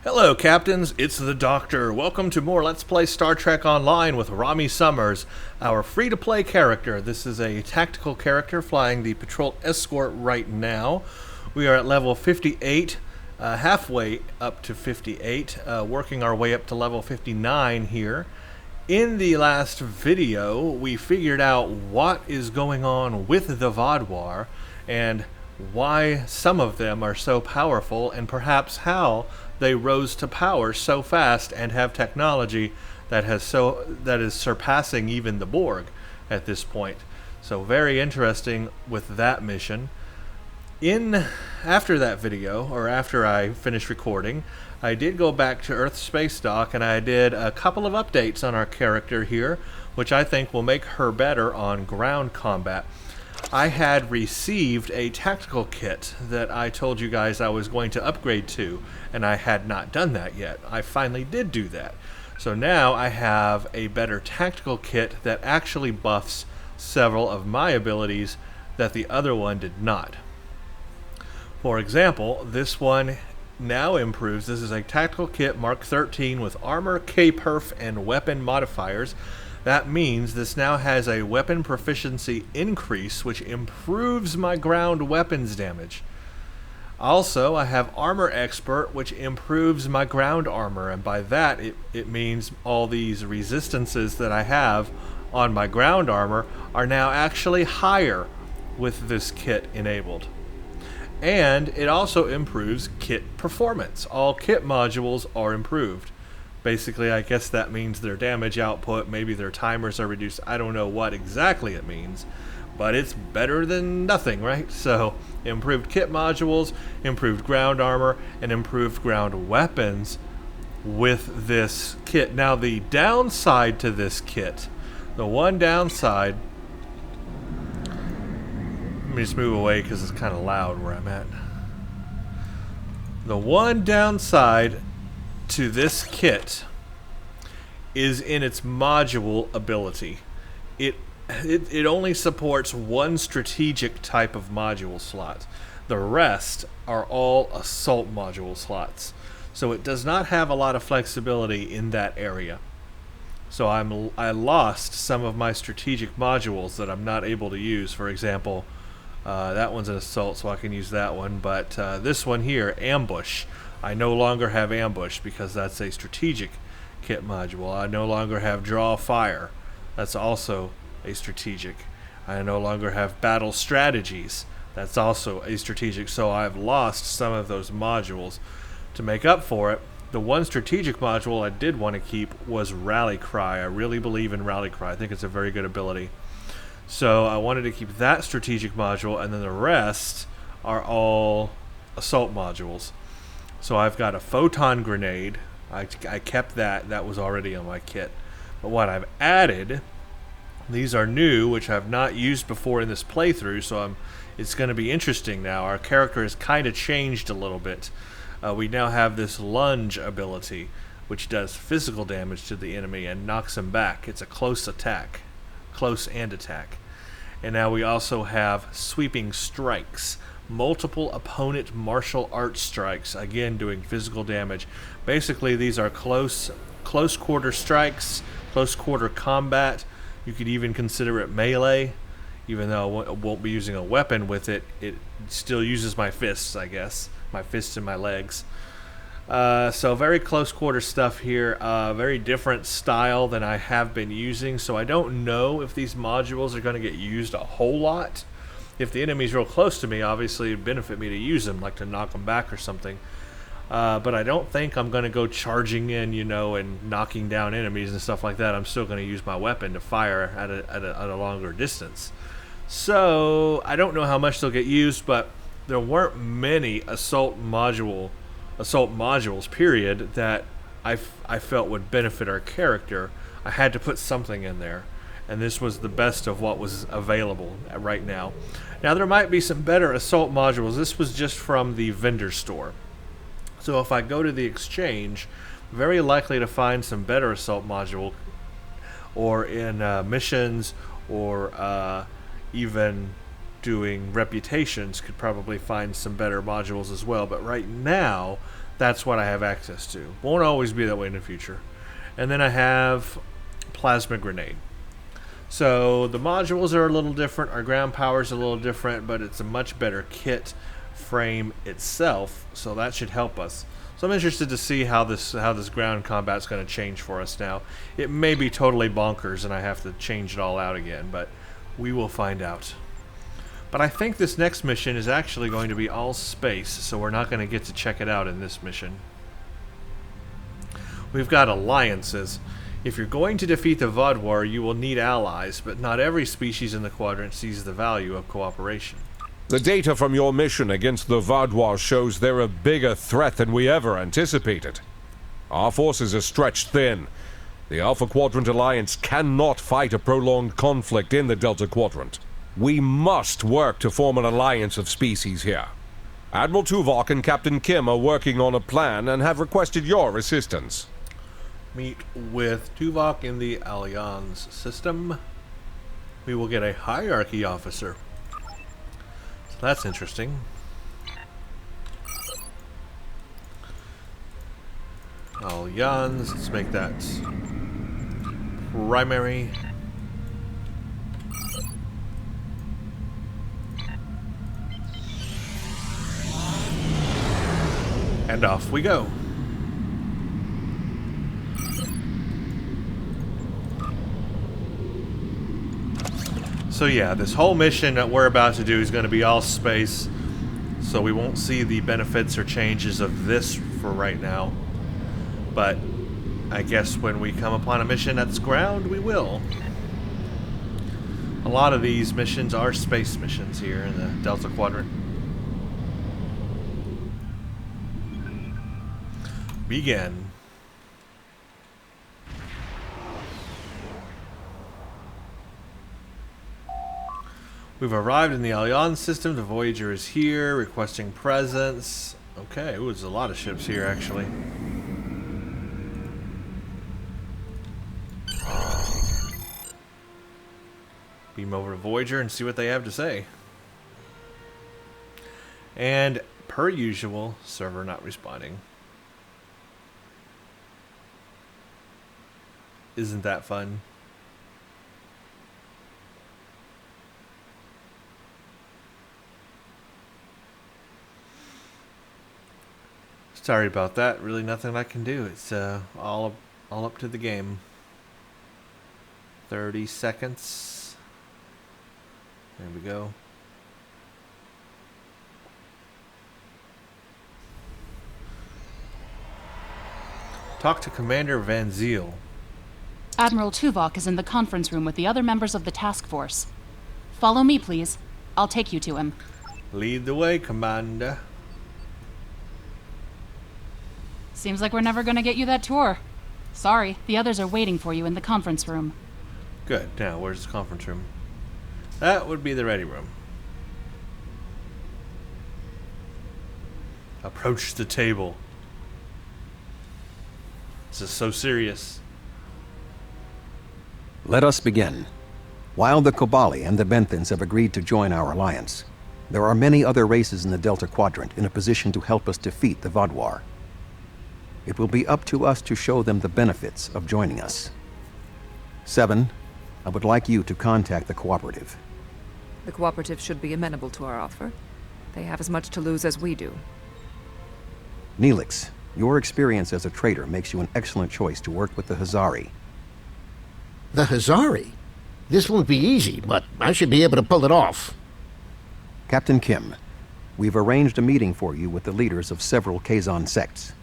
Hello, Captains. It's the Doctor. Welcome to more Let's Play Star Trek Online with Rami Summers, our free-to-play character. This is a tactical character flying the Patrol Escort right now. We are at level 58, halfway up to 58, working our way up to level 59 here. In the last video, we figured out what is going on with the Vaadwaur and why some of them are so powerful, and perhaps how they rose to power so fast and have technology that is surpassing even the Borg at this point. So very interesting with that mission. After that video, or after I finished recording, I did go back to Earth Space Dock and I did a couple of updates on our character here, which I think will make her better on ground combat. I had received a tactical kit that I told you guys I was going to upgrade to, and I had not done that yet. I finally did do that. So now I have a better tactical kit that actually buffs several of my abilities that the other one did not. For example, this one now improves. This is a tactical kit Mark 13 with armor, K-perf, and weapon modifiers. That means this now has a weapon proficiency increase, which improves my ground weapons damage. Also, I have Armor Expert, which improves my ground armor, and by that it means all these resistances that I have on my ground armor are now actually higher with this kit enabled. And it also improves kit performance. All kit modules are improved. Basically, I guess that means their damage output, maybe their timers are reduced. I don't know what exactly it means, but it's better than nothing, right? So, improved kit modules, improved ground armor, and improved ground weapons with this kit. Now, the downside to this kit, the one downside, let me just move away because it's kind of loud where I'm at. The one downside to this kit is in its module ability. It only supports one strategic type of module slot. The rest are all assault module slots. So it does not have a lot of flexibility in that area. So I lost some of my strategic modules that I'm not able to use. For example, that one's an assault, so I can use that one. But this one here, ambush, I no longer have ambush because that's a strategic kit module. I no longer have draw fire. That's also a strategic. I no longer have battle strategies. That's also a strategic. So I've lost some of those modules. To make up for it, the one strategic module I did want to keep was Rally Cry. I really believe in Rally Cry. I think it's a very good ability. So I wanted to keep that strategic module, and then the rest are all assault modules. So I've got a photon grenade. I kept that. That was already on my kit. But what I've added, these are new, which I've not used before in this playthrough, so it's going to be interesting now. Our character has kind of changed a little bit. We now have this lunge ability, which does physical damage to the enemy and knocks him back. It's a close attack. Close and attack. And now we also have sweeping strikes. Multiple opponent martial arts strikes, again doing physical damage. Basically, these are close quarter strikes, close quarter combat. You could even consider it melee, even though I won't be using a weapon with it. It still uses my fists, I guess, my fists and my legs. So very close quarter stuff here. Very different style than I have been using. So I don't know if these modules are going to get used a whole lot. If the enemy's real close to me, obviously it'd benefit me to use them, like to knock them back or something. But I don't think I'm going to go charging in, and knocking down enemies and stuff like that. I'm still going to use my weapon to fire at a longer distance. So I don't know how much they'll get used, but there weren't many assault modules, period, that I felt would benefit our character. I had to put something in there. And this was the best of what was available right now. Now, there might be some better assault modules. This was just from the vendor store. So if I go to the exchange, very likely to find some better assault module, or in missions, or even doing reputations, could probably find some better modules as well. But right now, That's what I have access to. Won't always be that way in the future. And then I have plasma grenade. So the modules are a little different. Our ground power is a little different, but it's a much better kit frame itself. So that should help us. So I'm interested to see how this ground combat's going to change for us now. It may be totally bonkers and I have to change it all out again, but we will find out. But I think this next mission is actually going to be all space, so we're not going to get to check it out in this mission. We've got alliances. If you're going to defeat the Vodwar, you will need allies, but not every species in the quadrant sees the value of cooperation. The data from your mission against the Vodwar shows they're a bigger threat than we ever anticipated. Our forces are stretched thin. The Alpha Quadrant Alliance cannot fight a prolonged conflict in the Delta Quadrant. We must work to form an alliance of species here. Admiral Tuvok and Captain Kim are working on a plan and have requested your assistance. Meet with Tuvok in the Alliance system. We will get a hierarchy officer. So that's interesting. Alliance, let's make that primary. And off we go. So yeah, this whole mission that we're about to do is going to be all space, so we won't see the benefits or changes of this for right now. But I guess when we come upon a mission that's ground, we will. A lot of these missions are space missions here in the Delta Quadrant. Begin. We've arrived in the Alliance system. The Voyager is here, requesting presence. Okay, ooh, there's a lot of ships here, actually. Beam over to Voyager and see what they have to say. And, per usual, server not responding. Isn't that fun? Sorry about that. Really nothing I can do. It's all up to the game. 30 seconds. There we go. Talk to Commander Van Ziel. Admiral Tuvok is in the conference room with the other members of the task force. Follow me, please. I'll take you to him. Lead the way, Commander. Seems like we're never gonna get you that tour. Sorry, the others are waiting for you in the conference room. Good. Now, where's the conference room? That would be the ready room. Approach the table. This is so serious. Let us begin. While the Kobali and the Benthans have agreed to join our alliance, there are many other races in the Delta Quadrant in a position to help us defeat the Vodwar. It will be up to us to show them the benefits of joining us. 7, I would like you to contact the Cooperative. The Cooperative should be amenable to our offer. They have as much to lose as we do. Neelix, your experience as a trader makes you an excellent choice to work with the Hazari. The Hazari? This won't be easy, but I should be able to pull it off. Captain Kim, we've arranged a meeting for you with the leaders of several Kazon sects.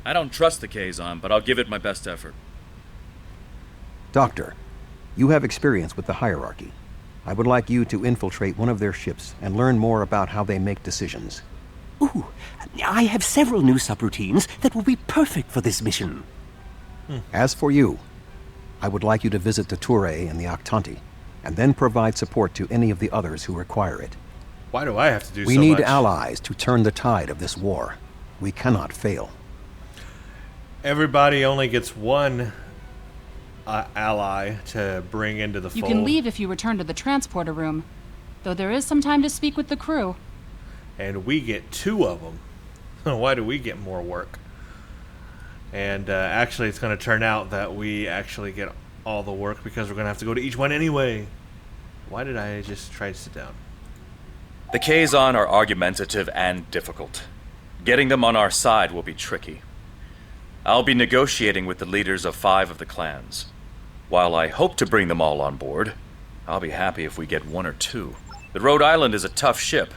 I don't trust the Kazon, but I'll give it my best effort. Doctor, you have experience with the Hierarchy. I would like you to infiltrate one of their ships and learn more about how they make decisions. Ooh, I have several new subroutines that will be perfect for this mission. As for you, I would like you to visit the Turei and the Octanti, and then provide support to any of the others who require it. Why do I have to do so much? We need allies to turn the tide of this war. We cannot fail. Everybody only gets one ally to bring into the fold. You can leave if you return to the transporter room, though there is some time to speak with the crew. And we get 2 of them. Why do we get more work? And actually, it's going to turn out that we actually get all the work because we're going to have to go to each one anyway. Why did I just try to sit down? The Kazon are argumentative and difficult. Getting them on our side will be tricky. I'll be negotiating with the leaders of 5 of the clans. While I hope to bring them all on board, I'll be happy if we get 1 or 2. The Rhode Island is a tough ship,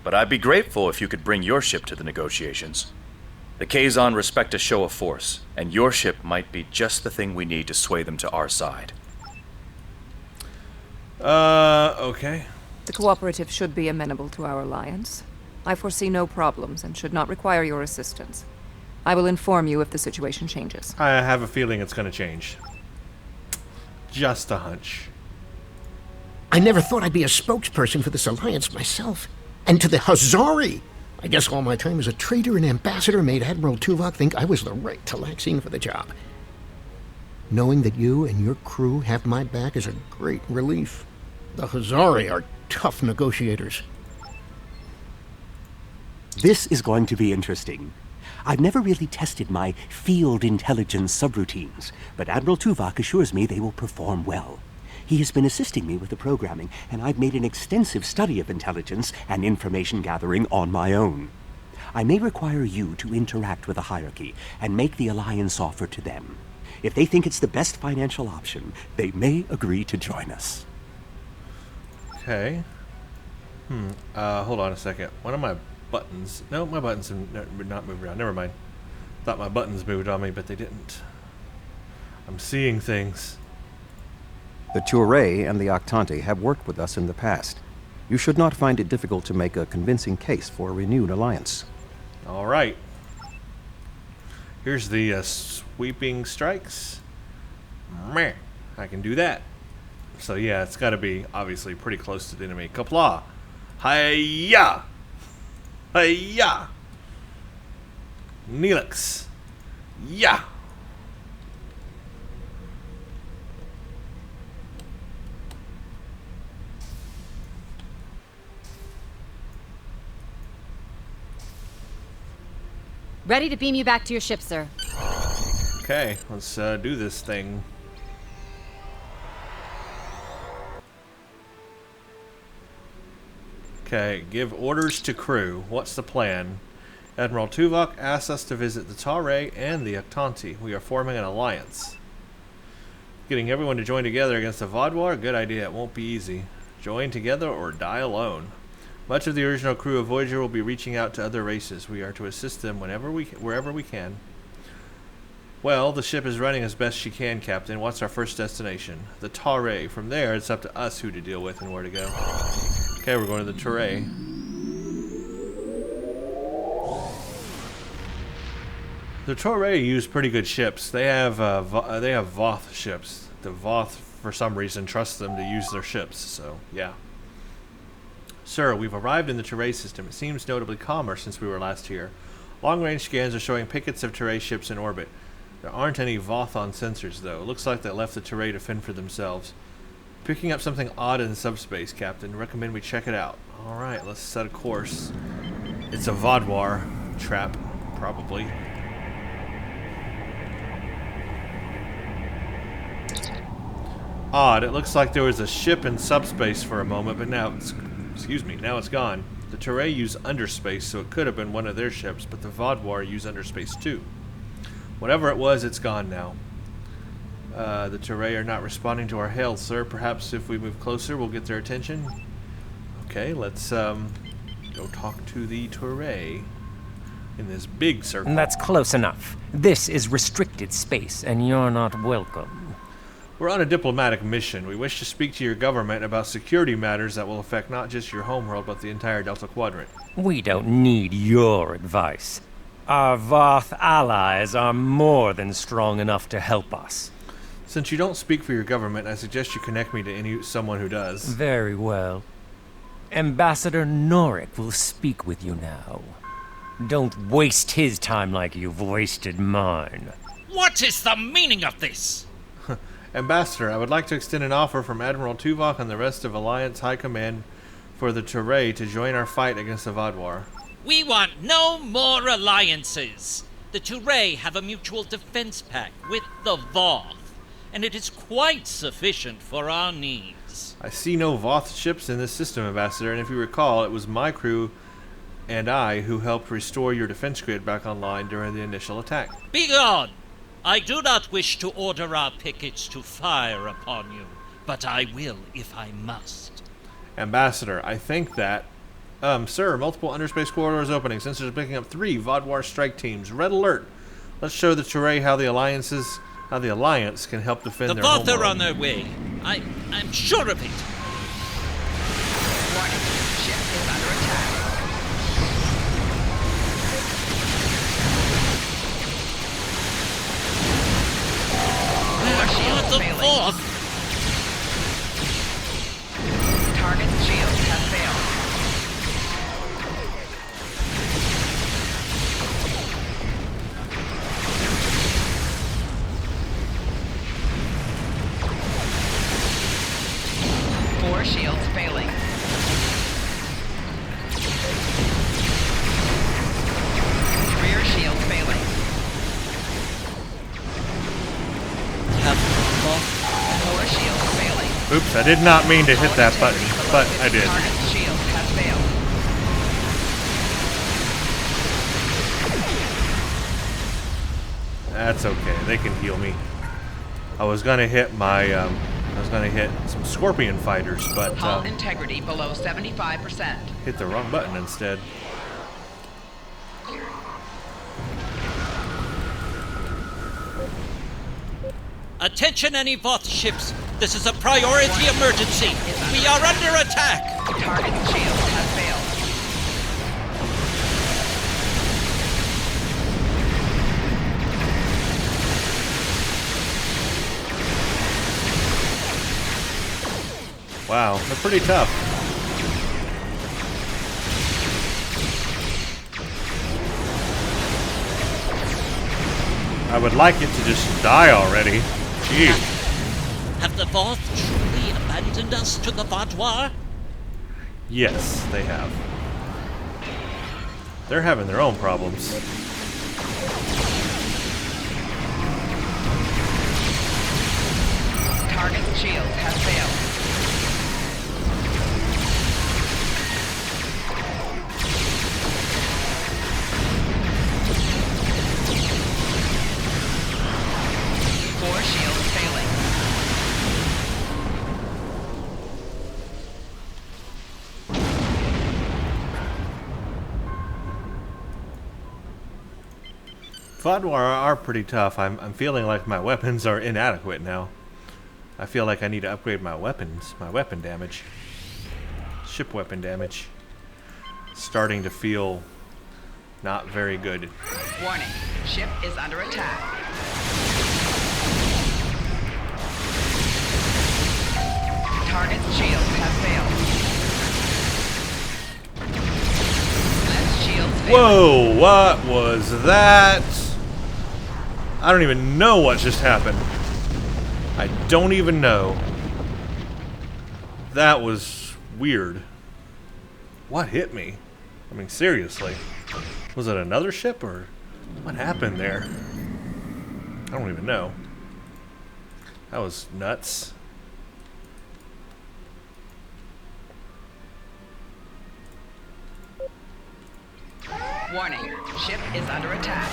but I'd be grateful if you could bring your ship to the negotiations. The Kazon respect a show of force, and your ship might be just the thing we need to sway them to our side. Okay. The cooperative should be amenable to our alliance. I foresee no problems and should not require your assistance. I will inform you if the situation changes. I have a feeling it's going to change. Just a hunch. I never thought I'd be a spokesperson for this alliance myself. And to the Hazari! I guess all my time as a trader and ambassador made Admiral Tuvok think I was the right Talaxian for the job. Knowing that you and your crew have my back is a great relief. The Hazari are tough negotiators. This is going to be interesting. I've never really tested my field intelligence subroutines, but Admiral Tuvok assures me they will perform well. He has been assisting me with the programming, and I've made an extensive study of intelligence and information gathering on my own. I may require you to interact with the hierarchy and make the alliance offer to them. If they think it's the best financial option, they may agree to join us. Okay. Hold on a second. One of my buttons... No, my buttons would not move around. Never mind. Thought my buttons moved on me, but they didn't. I'm seeing things. The Turei and the Octante have worked with us in the past. You should not find it difficult to make a convincing case for a renewed alliance. All right. Here's the sweeping strikes. Meh. I can do that. So yeah, it's got to be obviously pretty close to the enemy. Kapla! Hiya! Hiya! Neelix! Yeah! Ready to beam you back to your ship, sir. Okay, let's do this thing. Okay, give orders to crew. What's the plan? Admiral Tuvok asks us to visit the Turei and the Octante. We are forming an alliance. Getting everyone to join together against the Vaadwaur? Good idea. It won't be easy. Join together or die alone. Much of the original crew of Voyager will be reaching out to other races. We are to assist them wherever we can. Well, the ship is running as best she can, Captain. What's our first destination? The Turei. From there, it's up to us who to deal with and where to go. Okay, we're going to the Turei. The Turei use pretty good ships. They have Voth ships. The Voth, for some reason, trust them to use their ships. So, yeah. Sir, we've arrived in the Turei system. It seems notably calmer since we were last here. Long-range scans are showing pickets of Turei ships in orbit. There aren't any Voth on sensors, though. It looks like they left the Turei to fend for themselves. Picking up something odd in subspace, Captain. Recommend we check it out. Alright, let's set a course. It's a Vaadwaur trap, probably. Odd. It looks like there was a ship in subspace for a moment, but now it's... Excuse me, now it's gone. The Turei use underspace, so it could have been one of their ships, but the Vaadwaur use underspace too. Whatever it was, it's gone now. The Turei are not responding to our hail, sir. Perhaps if we move closer, we'll get their attention. Okay, let's go talk to the Turei in this big circle. That's close enough. This is restricted space, and you're not welcome. We're on a diplomatic mission. We wish to speak to your government about security matters that will affect not just your homeworld, but the entire Delta Quadrant. We don't need your advice. Our Voth allies are more than strong enough to help us. Since you don't speak for your government, I suggest you connect me to someone who does. Very well. Ambassador Norik will speak with you now. Don't waste his time like you've wasted mine. What is the meaning of this? Ambassador, I would like to extend an offer from Admiral Tuvok and the rest of Alliance High Command for the Turei to join our fight against the Vaadwaur. We want no more alliances. The Turei have a mutual defense pact with the Voth, and it is quite sufficient for our needs. I see no Voth ships in this system, Ambassador, and if you recall, it was my crew and I who helped restore your defense grid back online during the initial attack. Begone! I do not wish to order our pickets to fire upon you, but I will if I must. Ambassador, I think that... sir, multiple underspace corridors opening. Sensors are picking up 3 Vodwar strike teams. Red alert. Let's show the Turei how the Alliance can help defend The their Voth are homeworld. on their way. I'm sure of it. Warning. Ship is under attack. The Voth! Target's shield has failed. Four shields failing. Rear shield failing. Four shields failing. Oops, I did not mean to hit that button, but I did. Target's shield has failed. That's okay. They can heal me. I was gonna hit my, I was gonna hit some Scorpion fighters, but Hull integrity below 75%. hit the wrong button instead. Attention any Voth ships. This is a priority emergency. We are under attack. Target's shield has failed. Wow, they're pretty tough. I would like it to just die already. Gee. Have the Voth truly abandoned us to the Vodwar? Yes, they have. They're having their own problems. Target's shield has failed. Four shields failing. Vodwar are pretty tough. I'm feeling like my weapons are inadequate now. I feel like I need to upgrade my weapons, my weapon damage. Ship weapon damage. Starting to feel not very good. Warning. Ship is under attack. Target's shield has failed. Left shield's failing. Whoa, what was that? I don't even know what just happened. I don't even know. That was weird. What hit me? I mean, seriously. Was it another ship or what happened there? I don't even know. That was nuts. Warning. Ship is under attack.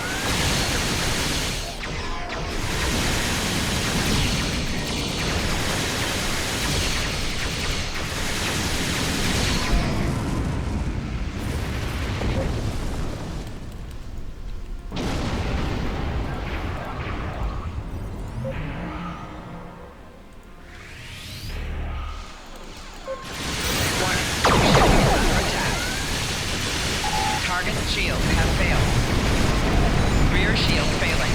Target's shields have failed. Rear shield failing.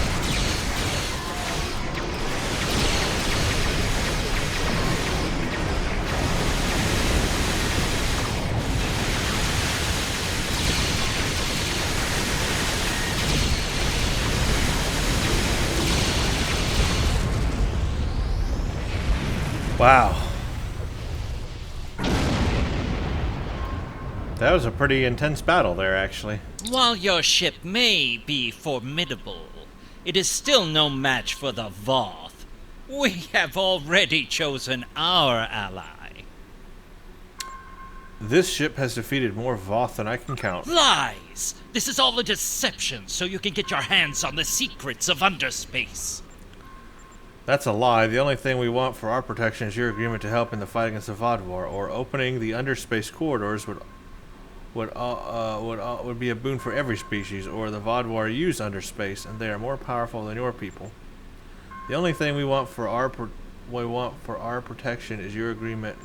Wow. That was a pretty intense battle there, actually. While your ship may be formidable, it is still no match for the Voth. We have already chosen our ally. This ship has defeated more Voth than I can count. Lies! This is all a deception so you can get your hands on the secrets of underspace. That's a lie. The only thing we want for our protection is your agreement to help in the fight against the Vodwar, or opening the underspace corridors would be a boon for every species, or the Vodwar use underspace, and they are more powerful than your people. The only thing we want for our protection is your agreement.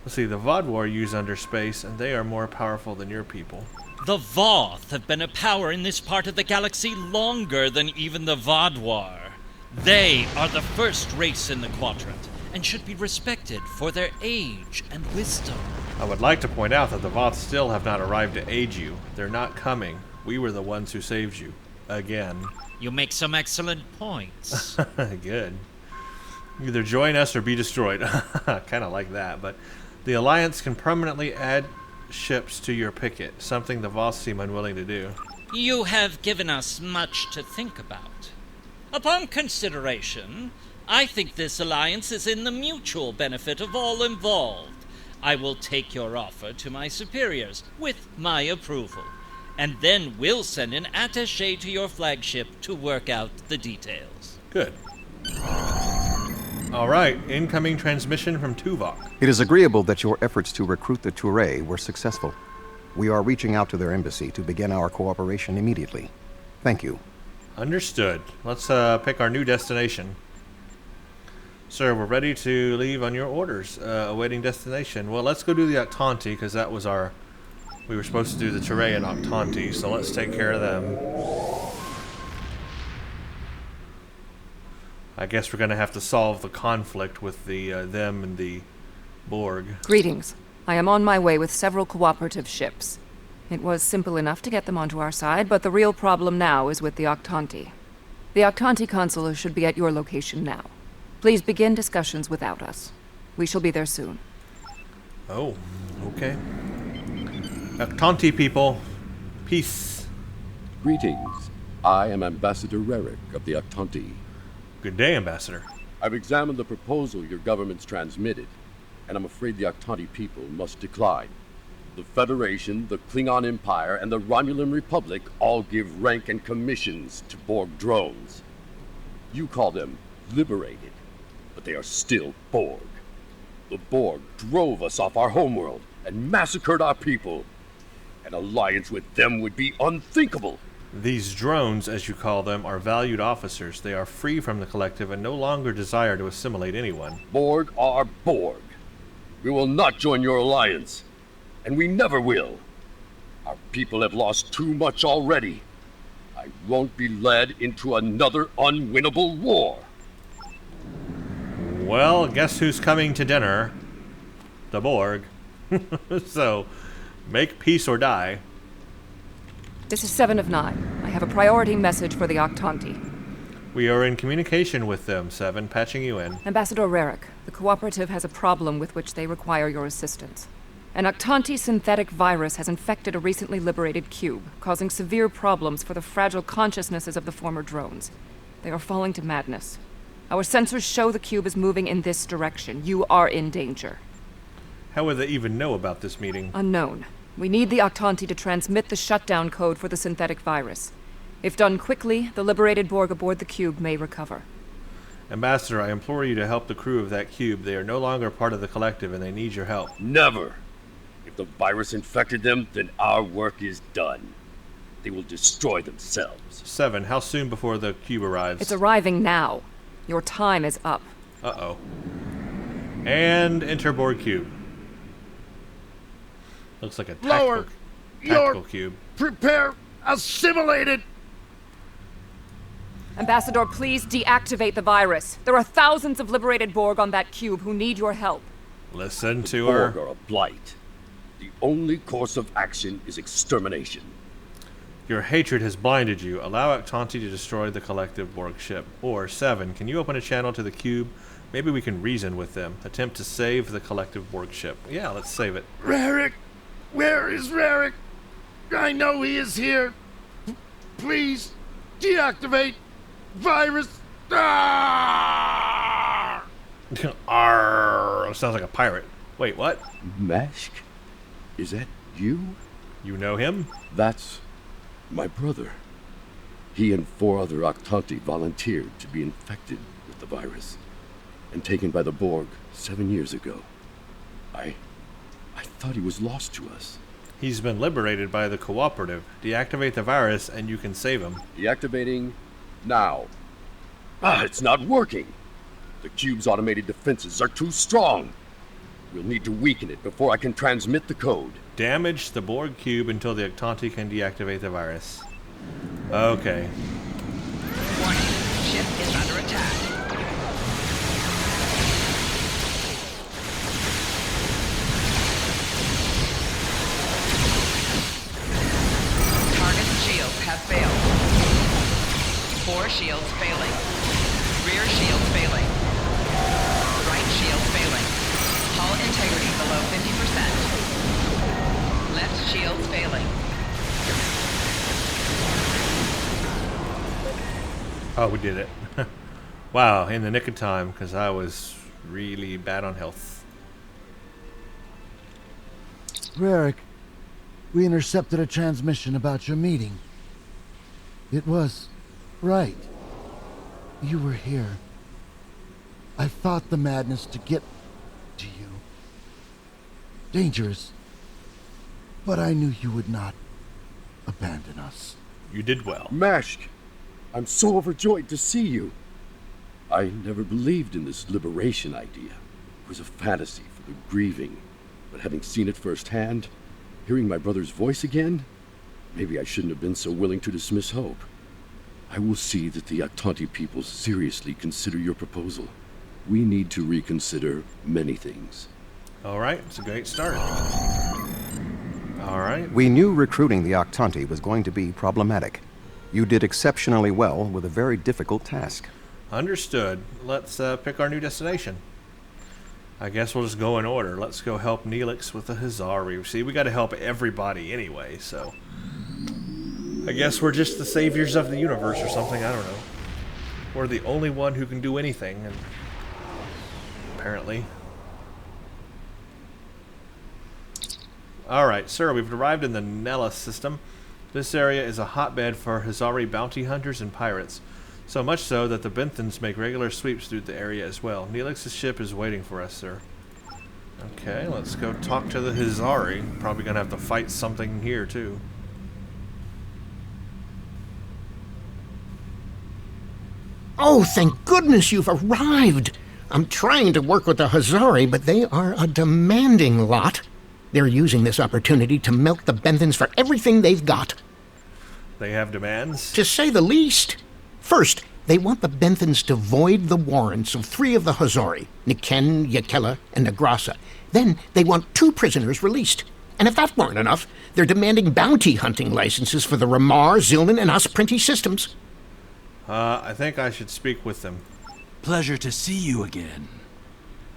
Let's see, the Vodwar use underspace, and they are more powerful than your people. The Voth have been a power in this part of the galaxy longer than even the Vodwar. They are the first race in the quadrant, and should be respected for their age and wisdom. I would like to point out that the Voth still have not arrived to aid you. They're not coming. We were the ones who saved you. Again. You make some excellent points. Good. Either join us or be destroyed. Kind of like that, but the Alliance can permanently add ships to your picket, something the Voth seem unwilling to do. You have given us much to think about. Upon consideration, I think this alliance is in the mutual benefit of all involved. I will take your offer to my superiors with my approval, and then we'll send an attaché to your flagship to work out the details. Good. All right, incoming transmission from Tuvok. It is agreeable that your efforts to recruit the Turei were successful. We are reaching out to their embassy to begin our cooperation immediately. Thank you. Understood. Let's pick our new destination. Sir, we're ready to leave on your orders. Awaiting destination. Well, let's go do the Octanti, because that was our... We were supposed to do the Turei and Octanti, so let's take care of them. I guess we're going to have to solve the conflict with the them and the Borg. Greetings. I am on my way with several cooperative ships. It was simple enough to get them onto our side, but the real problem now is with the Octanti. The Octanti consul should be at your location now. Please begin discussions without us. We shall be there soon. Oh, okay. Octanti people, peace. Greetings. I am Ambassador Rerick of the Octanti. Good day, Ambassador. I've examined the proposal your government's transmitted, and I'm afraid the Octanti people must decline. The Federation, the Klingon Empire, and the Romulan Republic all give rank and commissions to Borg drones. You call them liberated, but they are still Borg. The Borg drove us off our homeworld and massacred our people. An alliance with them would be unthinkable. These drones, as you call them, are valued officers. They are free from the collective and no longer desire to assimilate anyone. Borg are Borg. We will not join your alliance. And we never will. Our people have lost too much already. I won't be led into another unwinnable war. Well, guess who's coming to dinner? The Borg. So, make peace or die. This is 7 of 9. I have a priority message for the Octanti. We are in communication with them, 7, patching you in. Ambassador Rerick, the cooperative has a problem with which they require your assistance. An Octanti synthetic virus has infected a recently liberated cube, causing severe problems for the fragile consciousnesses of the former drones. They are falling to madness. Our sensors show the cube is moving in this direction. You are in danger. How would they even know about this meeting? Unknown. We need the Octanti to transmit the shutdown code for the synthetic virus. If done quickly, the liberated Borg aboard the cube may recover. Ambassador, I implore you to help the crew of that cube. They are no longer part of the collective and they need your help. Never! If the virus infected them, then our work is done. They will destroy themselves. 7, how soon before the cube arrives? It's arriving now. Your time is up. Uh-oh. And enter Borg cube. Looks like a tactical cube. Prepare assimilated. Ambassador, please deactivate the virus. There are thousands of liberated Borg on that cube who need your help. Listen to the her. Borg are a blight. The only course of action is extermination. Your hatred has blinded you. Allow Octanti to destroy the collective Borg ship. Or 7, can you open a channel to the cube? Maybe we can reason with them. Attempt to save the collective Borg ship. Yeah, let's save it. Rerick, where Where is Varric? I know he is here. Please, deactivate virus. Ah! Arr, sounds like a pirate. Wait, what? Mashk? Is that you? You know him? That's my brother. He and 4 other Octanti volunteered to be infected with the virus and taken by the Borg 7 years ago. I thought he was lost to us. He's been liberated by the Cooperative. Deactivate the virus and you can save him. Deactivating now. It's not working. The cube's automated defenses are too strong. We'll need to weaken it before I can transmit the code. Damage the Borg cube until the Octanti can deactivate the virus. Okay. Warning, ship is under attack. Target shields have failed. 4 shields failing. Rear shield failing. Right shield failing. Hull integrity below 50%. Left shield failing. Oh, we did it. Wow, in the nick of time, because I was really bad on health. Varric, we intercepted a transmission about your meeting. It was right. You were here. I fought the madness to get to you. Dangerous. But I knew you would not abandon us. You did well. Mashk, I'm so overjoyed to see you. I never believed in this liberation idea. It was a fantasy for the grieving. But having seen it firsthand, hearing my brother's voice again, maybe I shouldn't have been so willing to dismiss hope. I will see that the Octanti people seriously consider your proposal. We need to reconsider many things. All right, it's a great start. All right. We knew recruiting the Octanti was going to be problematic. You did exceptionally well with a very difficult task. Understood. Let's pick our new destination. I guess we'll just go in order. Let's go help Neelix with the Hazari. See, we got to help everybody anyway, so... I guess we're just the saviors of the universe or something, I don't know. We're the only one who can do anything, and... apparently. Alright, sir, we've arrived in the Nella system. This area is a hotbed for Hazari bounty hunters and pirates. So much so that the Benthans make regular sweeps through the area as well. Neelix's ship is waiting for us, sir. Okay, let's go talk to the Hazari. Probably gonna have to fight something here, too. Oh, thank goodness you've arrived! I'm trying to work with the Hazari, but they are a demanding lot. They're using this opportunity to milk the Benthans for everything they've got. They have demands? To say the least. First, they want the Benthans to void the warrants of 3 of the Hazari, Niken, Yakella, and Negrasa. Then they want 2 prisoners released. And if that weren't enough, they're demanding bounty hunting licenses for the Ramar, Zilnan, and Osprinti systems. I think I should speak with them. Pleasure to see you again.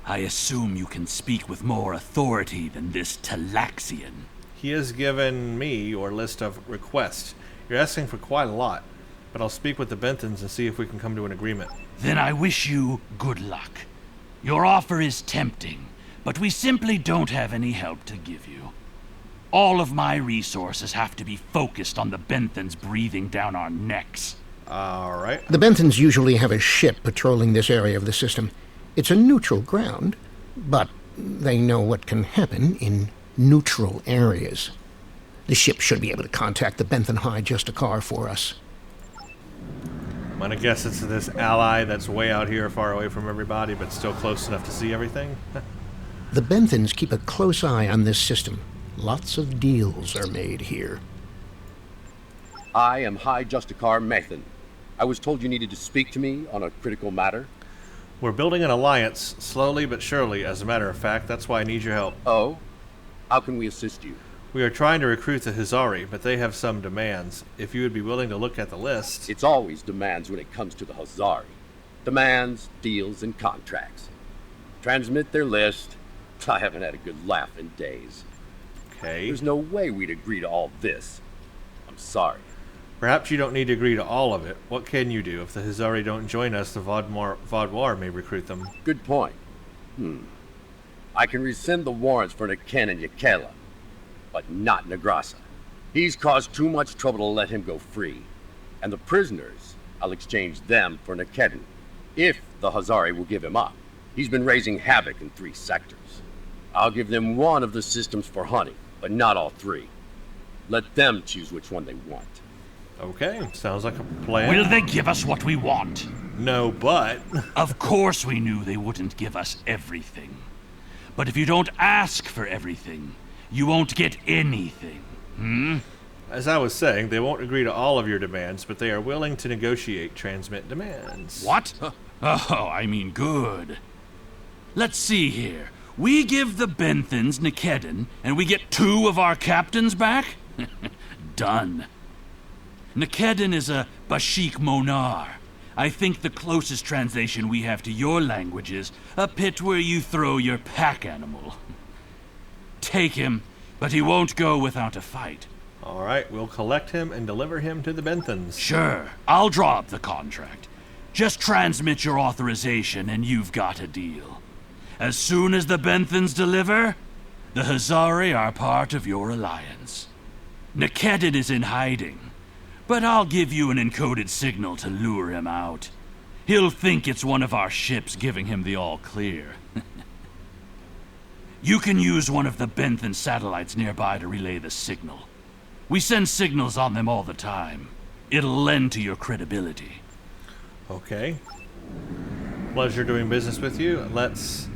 I assume you can speak with more authority than this Talaxian. He has given me your list of requests. You're asking for quite a lot, but I'll speak with the Benthans and see if we can come to an agreement. Then I wish you good luck. Your offer is tempting, but we simply don't have any help to give you. All of my resources have to be focused on the Benthans breathing down our necks. Alright. The Benthans usually have a ship patrolling this area of the system. It's a neutral ground, but they know what can happen in neutral areas. The ship should be able to contact the Benthan High Justicar for us. I'm gonna guess it's this ally that's way out here far away from everybody, but still close enough to see everything. The Benthans keep a close eye on this system. Lots of deals are made here. I am High Justicar Mathan. I was told you needed to speak to me on a critical matter. We're building an alliance, slowly but surely, as a matter of fact. That's why I need your help. Oh? How can we assist you? We are trying to recruit the Hazari, but they have some demands. If you would be willing to look at the list... It's always demands when it comes to the Hazari. Demands, deals, and contracts. Transmit their list. I haven't had a good laugh in days. Okay. There's no way we'd agree to all this. I'm sorry. Perhaps you don't need to agree to all of it. What can you do? If the Hazari don't join us, the Vaadwaur may recruit them. Good point. I can rescind the warrants for Niken and Yakela, but not Negrasa. He's caused too much trouble to let him go free. And the prisoners, I'll exchange them for Nikedin, if the Hazari will give him up. He's been raising havoc in 3 sectors. I'll give them one of the systems for hunting, but not all 3. Let them choose which one they want. Okay, sounds like a plan. Will they give us what we want? No, but... Of course we knew they wouldn't give us everything. But if you don't ask for everything, you won't get anything. As I was saying, they won't agree to all of your demands, but they are willing to negotiate transmit demands. What? Oh, I mean good. Let's see here. We give the Benthans Nikedin, and we get 2 of our captains back? Done. Nikedin is a Bashik Monar. I think the closest translation we have to your language is a pit where you throw your pack animal. Take him, but he won't go without a fight. All right, we'll collect him and deliver him to the Benthans. Sure, I'll draw up the contract. Just transmit your authorization and you've got a deal. As soon as the Benthans deliver, the Hazari are part of your alliance. Nikedin is in hiding, but I'll give you an encoded signal to lure him out. He'll think it's one of our ships giving him the all-clear. You can use one of the Benthan satellites nearby to relay the signal. We send signals on them all the time. It'll lend to your credibility. Okay. Pleasure doing business with you. Let's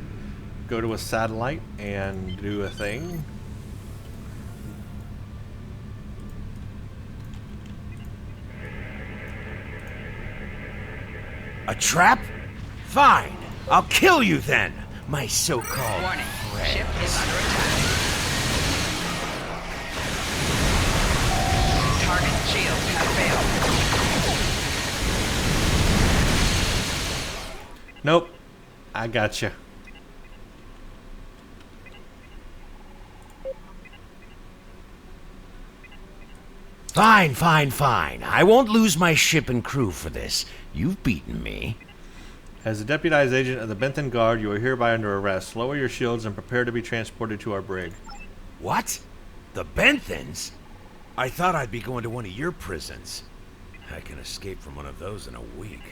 go to a satellite and do a thing. A trap? Fine. I'll kill you then, my so-called Warning. friends. Ship is under attack. Target shields have failed. Nope. I gotcha. Fine, fine, fine. I won't lose my ship and crew for this. You've beaten me. As a deputized agent of the Benthan Guard, you are hereby under arrest. Lower your shields and prepare to be transported to our brig. What? The Benthans? I thought I'd be going to one of your prisons. I can escape from one of those in a week.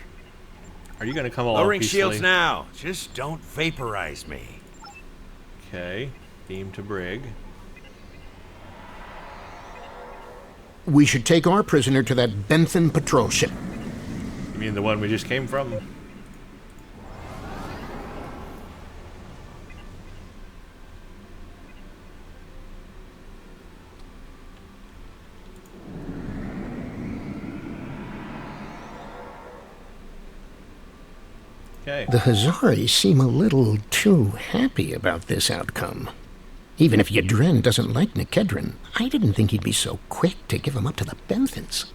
Are you going to come along Lowering peacefully? shields now. Just don't vaporize me. Okay. Beam to brig. We should take our prisoner to that Benthan patrol ship. You mean the one we just came from? Okay. The Hazari seem a little too happy about this outcome. Even if Yadren doesn't like Nikedrin, I didn't think he'd be so quick to give him up to the Benthans.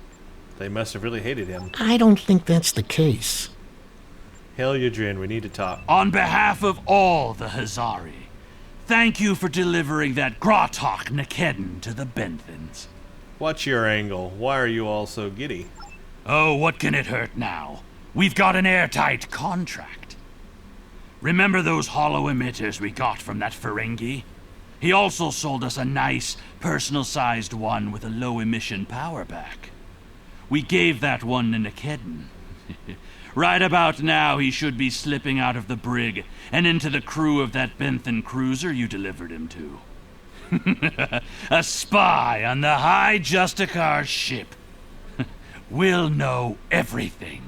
They must have really hated him. I don't think that's the case. Hail Yadrin, we need to talk. On behalf of all the Hazari, thank you for delivering that Gratok Nikedin to the Benthans. What's your angle? Why are you all so giddy? Oh, what can it hurt now? We've got an airtight contract. Remember those hollow emitters we got from that Ferengi? He also sold us a nice, personal-sized one with a low-emission power pack. We gave that one to Nikedin. Right about now, he should be slipping out of the brig and into the crew of that Benthan cruiser you delivered him to. A spy on the High Justicar ship. We'll know everything.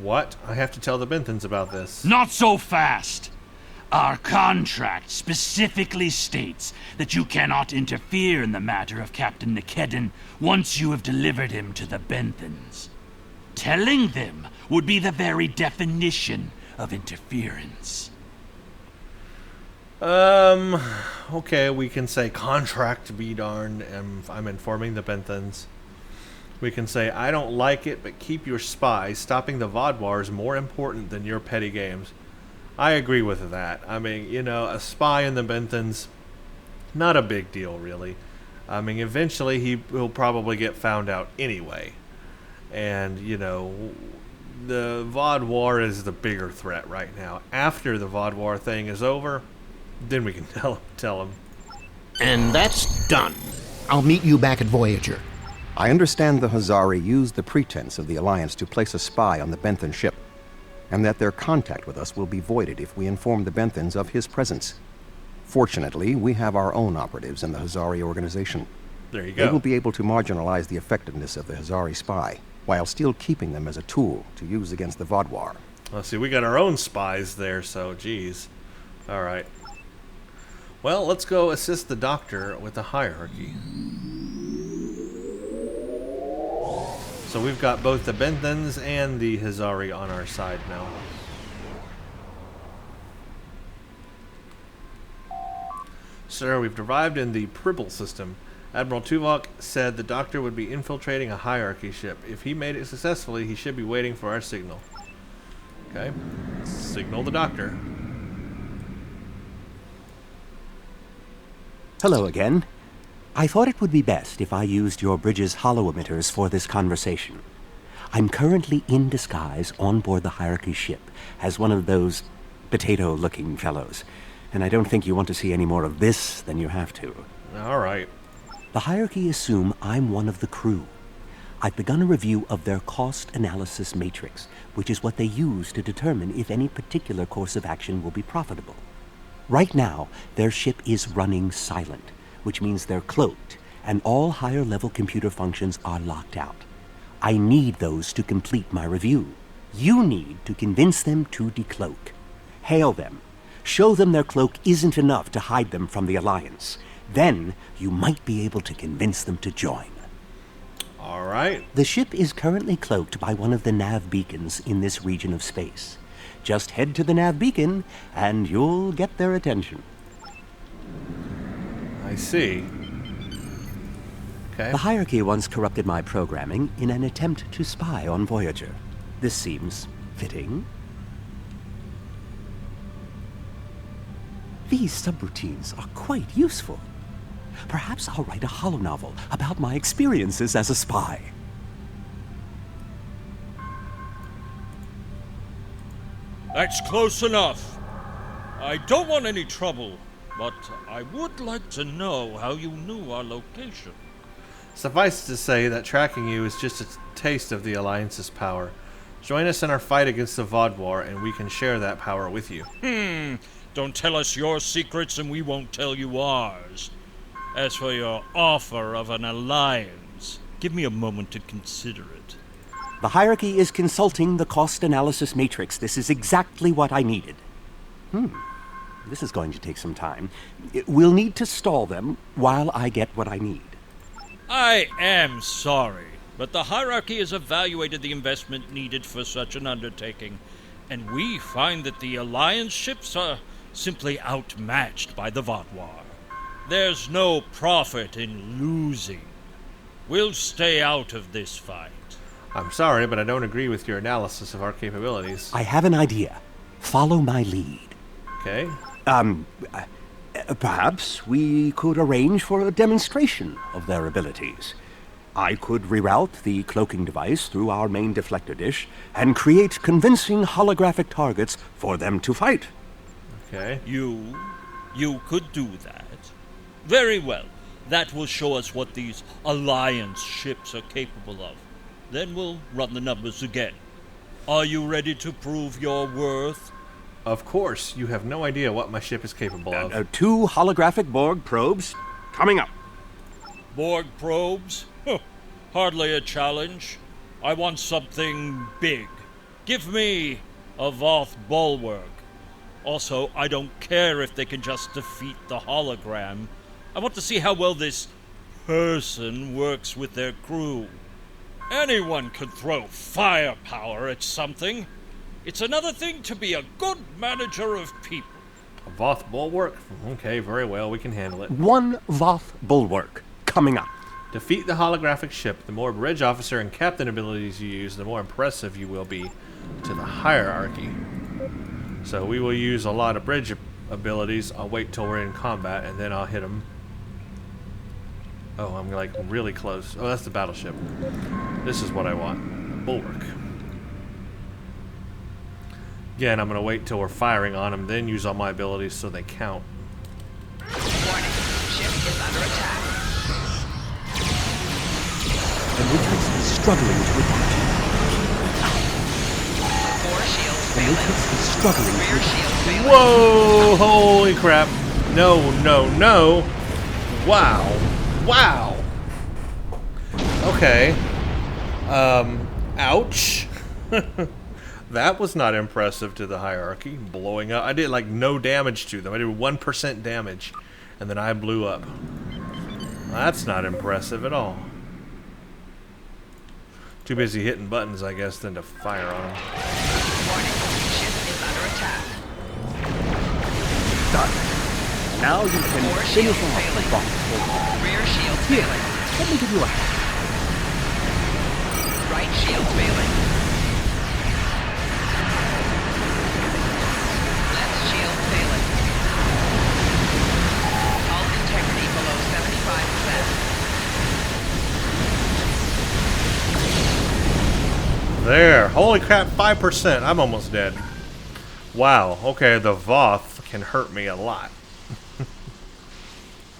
What? I have to tell the Benthans about this. Not so fast! Our contract specifically states that you cannot interfere in the matter of Captain Nikedin once you have delivered him to the Benthans. Telling them would be the very definition of interference. Okay, we can say contract be darned, and I'm informing the Benthans. We can say, I don't like it, but keep your spies. Stopping the Vaadwaur is more important than your petty games. I agree with that. I mean, you know, a spy in the Benthans, Not a big deal, really. I mean, eventually he will probably get found out anyway. And, you know, the VOD war is the bigger threat right now. After the VOD war thing is over, then we can tell him. And that's done. I'll meet you back at Voyager. I understand the Hazari used the pretense of the Alliance to place a spy on the Benthan ship, and that their contact with us will be voided if we inform the Benthans of his presence. Fortunately, we have our own operatives in the Hazari organization. There you go. They will be able to marginalize the effectiveness of the Hazari spy, while still keeping them as a tool to use against the Vodwar. Let's see, we got our own spies there, so geez. Alright. Well, let's go assist the Doctor with the hierarchy. So we've got both the Benthans and the Hazari on our side now. Sir, we've arrived in the Pribble system. Admiral Tuvok said the Doctor would be infiltrating a hierarchy ship. If he made it successfully, he should be waiting for our signal. Okay. Signal the Doctor. Hello again. I thought it would be best if I used your bridge's holo emitters for this conversation. I'm currently in disguise on board the hierarchy ship as one of those potato-looking fellows, and I don't think you want to see any more of this than you have to. All right. The hierarchy assume I'm one of the crew. I've begun a review of their cost analysis matrix, which is what they use to determine if any particular course of action will be profitable. Right now, their ship is running silent, which means they're cloaked, and all higher-level computer functions are locked out. I need those to complete my review. You need to convince them to decloak. Hail them. Show them their cloak isn't enough to hide them from the Alliance. Then, you might be able to convince them to join. All right. The ship is currently cloaked by one of the nav beacons in this region of space. Just head to the nav beacon, and you'll get their attention. I see. Okay. The hierarchy once corrupted my programming in an attempt to spy on Voyager. This seems fitting. These subroutines are quite useful. Perhaps I'll write a holonovel about my experiences as a spy. That's close enough. I don't want any trouble, but I would like to know how you knew our location. Suffice to say that tracking you is just a taste of the Alliance's power. Join us in our fight against the Vodwar, and we can share that power with you. Don't tell us your secrets and we won't tell you ours. As for your offer of an alliance, give me a moment to consider it. The hierarchy is consulting the cost analysis matrix. This is exactly what I needed. This is going to take some time. We'll need to stall them while I get what I need. I am sorry, but the hierarchy has evaluated the investment needed for such an undertaking, and we find that the Alliance ships are simply outmatched by the Vatwar. There's no profit in losing. We'll stay out of this fight. I'm sorry, but I don't agree with your analysis of our capabilities. I have an idea. Follow my lead. Okay. Perhaps we could arrange for a demonstration of their abilities. I could reroute the cloaking device through our main deflector dish and create convincing holographic targets for them to fight. Okay. You could do that. Very well. That will show us what these Alliance ships are capable of. Then we'll run the numbers again. Are you ready to prove your worth? Of course. You have no idea what my ship is capable of. 2 holographic Borg probes coming up. Borg probes? Hardly a challenge. I want something big. Give me a Voth bulwark. Also, I don't care if they can just defeat the hologram. I want to see how well this person works with their crew. Anyone can throw firepower at something. It's another thing to be a good manager of people. A Voth bulwark? Okay, very well, we can handle it. 1 Voth bulwark coming up. Defeat the holographic ship. The more bridge officer and captain abilities you use, the more impressive you will be to the hierarchy. So we will use a lot of bridge abilities. I'll wait till we're in combat, and then I'll hit them Oh, I'm like really close. Oh, that's the battleship. This is what I want. A bulwark. Again, I'm gonna wait till we're firing on them, then use all my abilities so they count. Warning. Ship is under attack. The Matrix is struggling to adapt. 4 shields The failing. Matrix is struggling to Rear adapt. shields failing. Whoa! Holy crap! No, no, no! Wow! Wow! Okay. Ouch. That was not impressive to the hierarchy. Blowing up. I did like no damage to them. I did 1% damage. And then I blew up. That's not impressive at all. Too busy hitting buttons, I guess, than to fire on them. Warning. Ship is under attack. Done. Now you can 4 finish shields off the failing. boss. Rear shields Here, failing. let me give you a hand. Right shield failing. Left shield failing. Hull integrity below 75%. There. Holy crap, 5%. I'm almost dead. Wow. Okay, the Voth can hurt me a lot.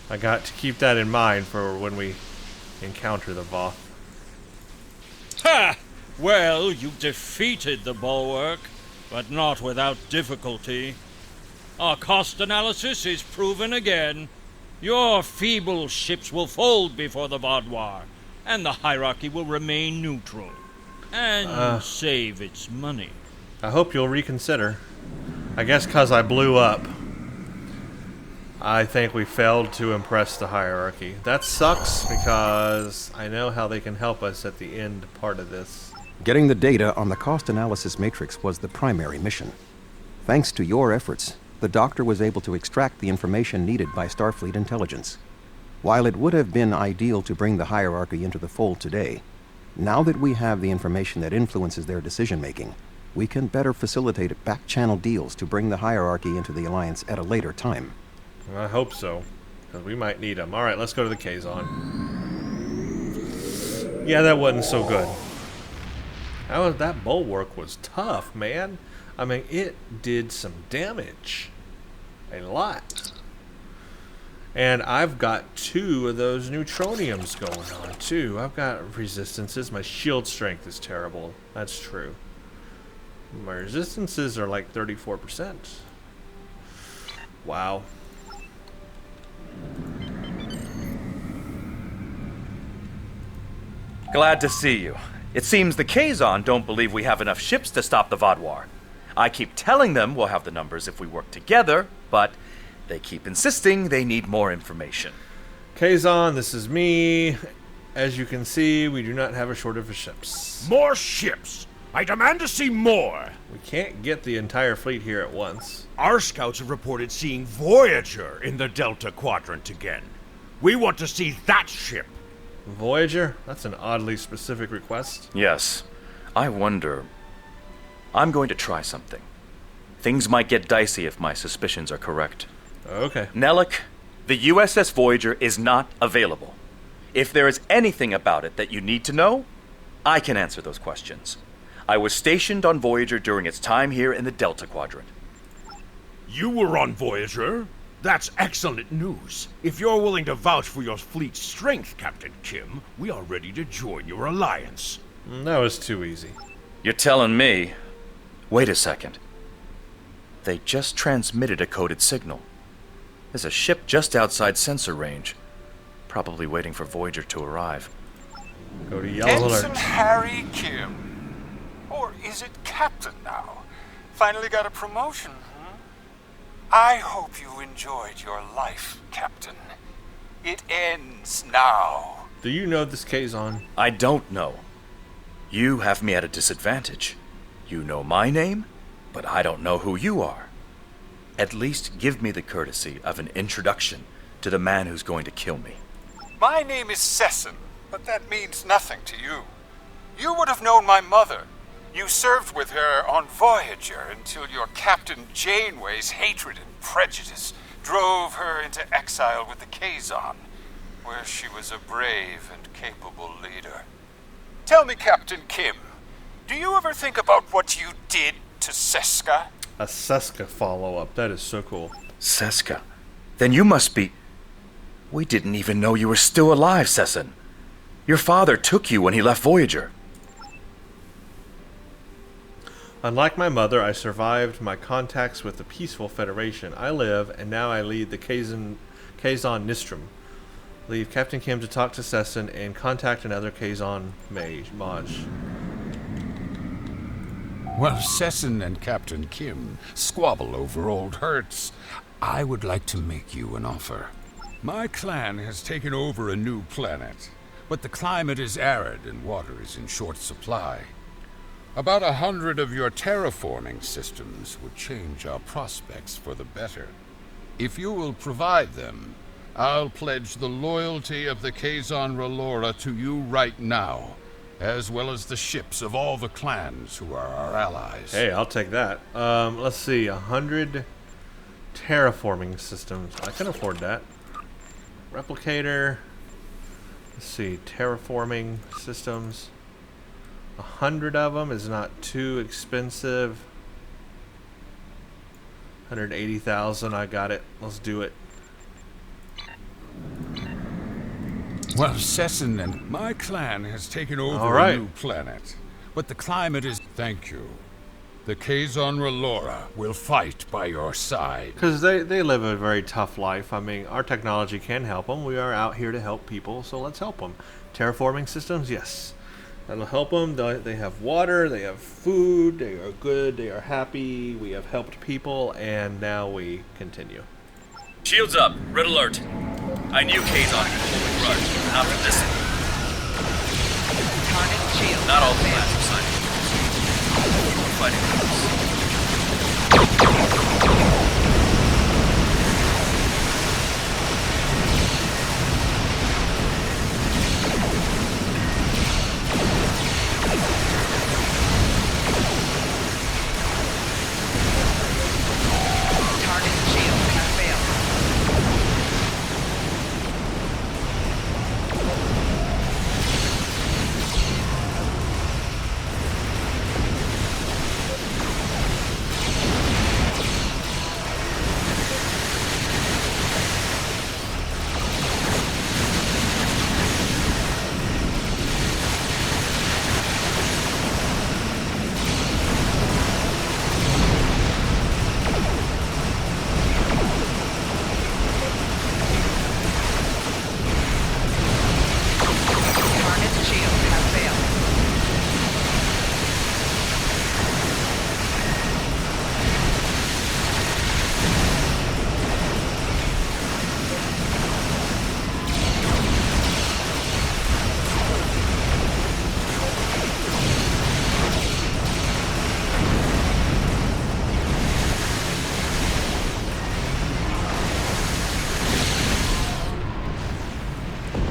I got to keep that in mind for when we encounter the Voth. Ha! Well, you defeated the bulwark, but not without difficulty. Our cost analysis is proven again. Your feeble ships will fold before the Vaudoir, and the hierarchy will remain neutral. And save its money. I hope you'll reconsider. I guess because I blew up, I think we failed to impress the hierarchy. That sucks because I know how they can help us at the end part of this. Getting the data on the cost analysis matrix was the primary mission. Thanks to your efforts, the Doctor was able to extract the information needed by Starfleet intelligence. While it would have been ideal to bring the hierarchy into the fold today, now that we have the information that influences their decision-making, we can better facilitate back-channel deals to bring the hierarchy into the Alliance at a later time. I hope so, because we might need them. Alright, let's go to the Kazon. Yeah, that wasn't so good. That bulwark was tough, man. I mean, it did some damage. A lot. And I've got 2 of those neutroniums going on, too. I've got resistances. My shield strength is terrible. That's true. My resistances are like 34%. Wow. Glad to see you. It seems the Kazon don't believe we have enough ships to stop the Vaudoir. I keep telling them we'll have the numbers if we work together, but they keep insisting they need more information. Kazon, this is me. As you can see, we do not have a shortage of ships. More ships! I demand to see more! We can't get the entire fleet here at once. Our scouts have reported seeing Voyager in the Delta Quadrant again. We want to see that ship. Voyager? That's an oddly specific request. Yes. I wonder... I'm going to try something. Things might get dicey if my suspicions are correct. Okay. Nellick, the USS Voyager is not available. If there is anything about it that you need to know, I can answer those questions. I was stationed on Voyager during its time here in the Delta Quadrant. You were on Voyager? That's excellent news. If you're willing to vouch for your fleet's strength, Captain Kim, we are ready to join your alliance. That was too easy. You're telling me... Wait a second. They just transmitted a coded signal. There's a ship just outside sensor range. Probably waiting for Voyager to arrive. Go to yellow alert. Ensign Harry Kim. Or is it Captain now? Finally got a promotion, huh? I hope you enjoyed your life, Captain. It ends now. Do you know this Kazon? I don't know. You have me at a disadvantage. You know my name, but I don't know who you are. At least give me the courtesy of an introduction to the man who's going to kill me. My name is Sesson, but that means nothing to you. You would have known my mother. You served with her on Voyager until your Captain Janeway's hatred and prejudice drove her into exile with the Kazon. where she was a brave and capable leader. Tell me, Captain Kim, do you ever think about what you did to Seska? A Seska follow-up. That is so cool. Seska? Then you must be... We didn't even know you were still alive, Sessin. Your father took you when he left Voyager. Unlike my mother, I survived my contacts with the peaceful Federation. I live, and now I lead the Kazon Nistrum. Leave Captain Kim to talk to Sessin and contact another Kazon Maj. While Sessin and Captain Kim squabble over old hurts, I would like to make you an offer. My clan has taken over a new planet, but the climate is arid and water is in short supply. About 100 of your terraforming systems would change our prospects for the better. If you will provide them, I'll pledge the loyalty of the Kazon Relora to you right now, as well as the ships of all the clans who are our allies. Hey, I'll take that. Let's see, 100 terraforming systems. I can afford that. Replicator. Let's see, terraforming systems. 100 of them is not too expensive. 180,000, I got it. Let's do it. Well, Sessin and my clan has taken over right. a new planet, but the climate is... Thank you. The Kazon Relora will fight by your side. Because they live a very tough life. I mean, our technology can help them. We are out here to help people, so let's help them. Terraforming systems, yes. That'll help them. They have water, they have food, they are good, they are happy. We have helped people, and now we continue. Shields up. Red alert. I knew Kazon could hold a grudge, but not for this. Target shield. Not all the plans are signed. We're fighting for this.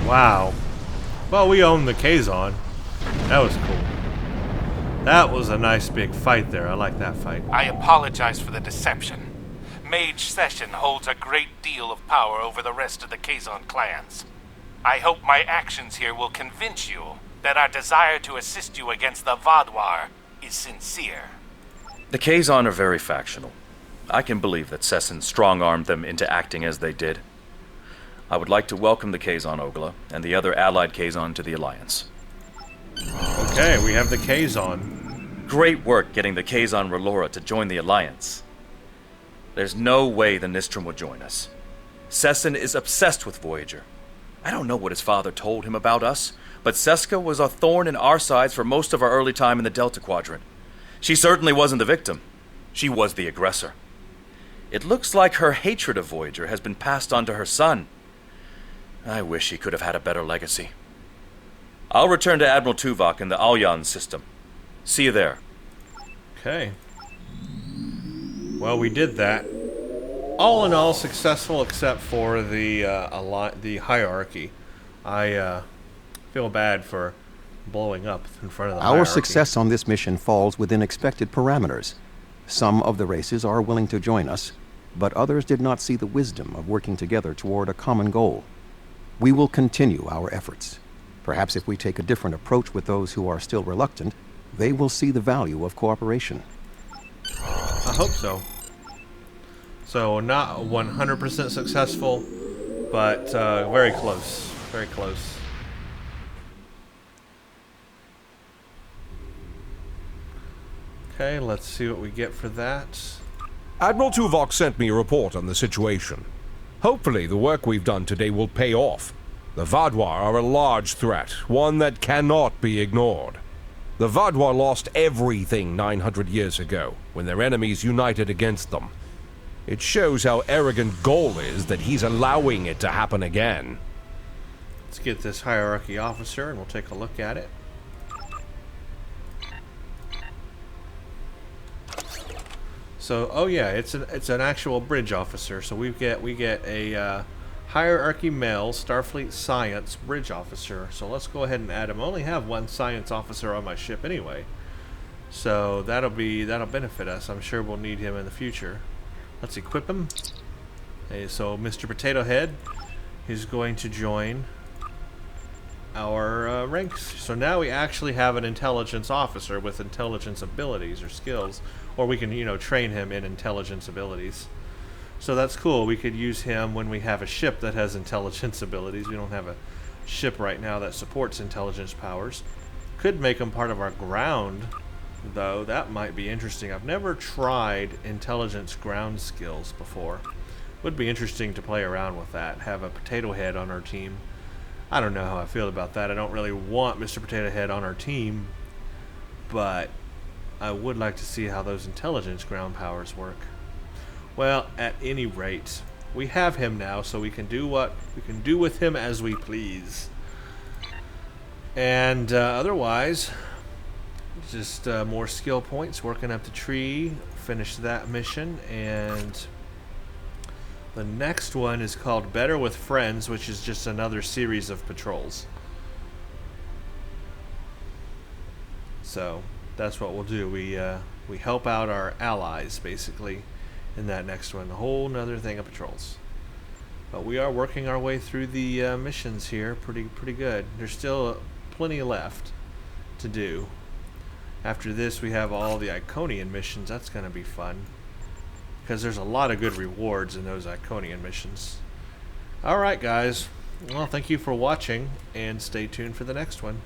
Wow. Well, we own the Kazon. That was cool. That was a nice big fight there. I like that fight. I apologize for the deception. Mage Session holds a great deal of power over the rest of the Kazon clans. I hope my actions here will convince you that our desire to assist you against the Vaadwaur is sincere. The Kazon are very factional. I can believe that Sessin strong-armed them into acting as they did. I would like to welcome the Kazon Ogla and the other allied Kazon to the Alliance. Okay, we have the Kazon. Great work getting the Kazon Relora to join the Alliance. There's no way the Nistrum will join us. Sessin is obsessed with Voyager. I don't know what his father told him about us, but Seska was a thorn in our sides for most of our early time in the Delta Quadrant. She certainly wasn't the victim. She was the aggressor. It looks like her hatred of Voyager has been passed on to her son. I wish he could have had a better legacy. I'll return to Admiral Tuvok in the Alyan system. See you there. Okay. Well, we did that. All in all, successful except for the hierarchy. I feel bad for blowing up in front of the hierarchy. Our success on this mission falls within expected parameters. Some of the races are willing to join us, but others did not see the wisdom of working together toward a common goal. We will continue our efforts. Perhaps if we take a different approach with those who are still reluctant, they will see the value of cooperation. I hope so. So not 100% successful, but very close. Very close. Okay, let's see what we get for that. Admiral Tuvok sent me a report on the situation. Hopefully the work we've done today will pay off. The Vaadwaur are a large threat, one that cannot be ignored. The Vaadwaur lost everything 900 years ago, when their enemies united against them. It shows how arrogant Gol is that he's allowing it to happen again. Let's get this hierarchy officer and we'll take a look at it. So, oh yeah, it's an actual bridge officer. So we get a hierarchy male Starfleet science bridge officer. So let's go ahead and add him. I only have one science officer on my ship anyway, so that'll benefit us. I'm sure we'll need him in the future. Let's equip him. Okay, so Mr. Potato Head is going to join our ranks. So now we actually have an intelligence officer with intelligence abilities or skills, or we can, you know, train him in intelligence abilities. So that's cool. We could use him when we have a ship that has intelligence abilities. We don't have a ship right now that supports intelligence powers. Could make him part of our ground, though. That might be interesting. I've never tried intelligence ground skills before. Would be interesting to play around with that. Have a Potato Head on our team. I don't know how I feel about that. I don't really want Mr. Potato Head on our team, but I would like to see how those intelligence ground powers work. Well, at any rate, we have him now, so we can do what we can do with him as we please. And otherwise, just more skill points, working up the tree, finish that mission, and the next one is called Better with Friends, which is just another series of patrols. So that's what we'll do. We help out our allies, basically, in that next one. A whole nother thing of patrols. But we are working our way through the missions here pretty good. There's still plenty left to do. After this, we have all the Iconian missions. That's going to be fun, because there's a lot of good rewards in those Iconian missions. Alright guys, well, thank you for watching, and stay tuned for the next one.